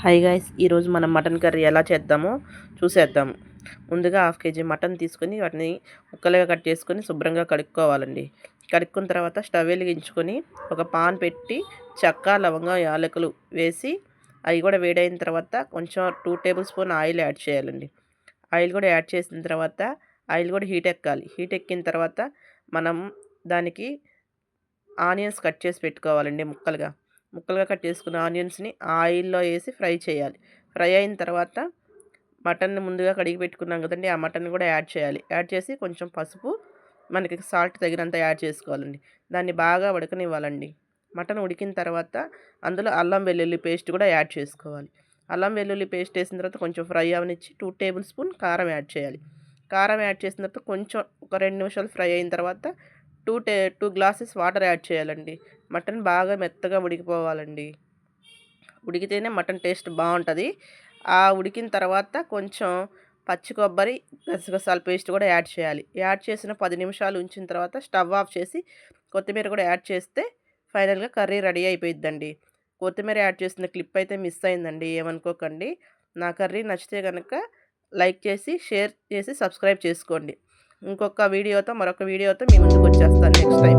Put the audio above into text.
Hi guys, ఈరోజు మనం mutton curry ఎలా చేద్దామో చూసేద్దాము. ముందుగా హాఫ్ కేజీ మటన్ తీసుకొని వాటిని ముక్కలుగా కట్ చేసుకొని శుభ్రంగా కడుక్కోవాలండి. కడుక్కున్న తర్వాత స్టవ్ వెలిగించుకొని ఒక పాన్ పెట్టి చెక్క, లవంగం, యాలకులు వేసి అవి కూడా వేడైన తర్వాత కొంచెం 2 టేబుల్ స్పూన్ ఆయిల్ యాడ్ చేయాలండి. ఆయిల్ కూడా యాడ్ చేసిన తర్వాత ఆయిల్ కూడా హీట్ ఎక్కాలి. హీట్ ఎక్కిన తర్వాత మనం దానికి ఆనియన్స్ కట్ చేసి పెట్టుకోవాలండి. ముక్కలుగా కట్ చేసుకున్న ఆనియన్స్ని ఆయిల్లో వేసి ఫ్రై చేయాలి. ఫ్రై అయిన తర్వాత మటన్ ముందుగా కడిగి పెట్టుకున్నాం కదండి, ఆ మటన్ కూడా యాడ్ చేయాలి. యాడ్ చేసి కొంచెం పసుపు, మనకి సాల్ట్ తగినంత యాడ్ చేసుకోవాలండి. దాన్ని బాగా ఉడకనివ్వాలండి. మటన్ ఉడికిన తర్వాత అందులో అల్లం వెల్లుల్లి పేస్ట్ కూడా యాడ్ చేసుకోవాలి. అల్లం వెల్లుల్లి పేస్ట్ వేసిన తర్వాత కొంచెం ఫ్రై అవనిచ్చి 2 టేబుల్ స్పూన్ కారం యాడ్ చేయాలి. కారం యాడ్ చేసిన తర్వాత కొంచెం ఒక 2 నిమిషాలు ఫ్రై అయిన తర్వాత 2 గ్లాసెస్ వాటర్ యాడ్ చేయాలండి. మటన్ బాగా మెత్తగా ఉడికిపోవాలండి. ఉడికితేనే మటన్ టేస్ట్ బాగుంటుంది. ఆ ఉడికిన తర్వాత కొంచెం పచ్చి కొబ్బరి, గసగసాల పేస్ట్ కూడా యాడ్ చేయాలి. యాడ్ చేసిన 10 నిమిషాలు ఉంచిన తర్వాత స్టవ్ ఆఫ్ చేసి కొత్తిమీర కూడా యాడ్ చేస్తే ఫైనల్గా కర్రీ రెడీ అయిపోయిద్దండి. కొత్తిమీర యాడ్ చేసిన క్లిప్ అయితే మిస్ అయిందండి, ఏమనుకోకండి. నా కర్రీ నచ్చితే కనుక లైక్ చేసి, షేర్ చేసి, సబ్స్క్రైబ్ చేసుకోండి. మరొక వీడియోతో మీ ముందుకు వచ్చేస్తాను నెక్స్ట్ టైం.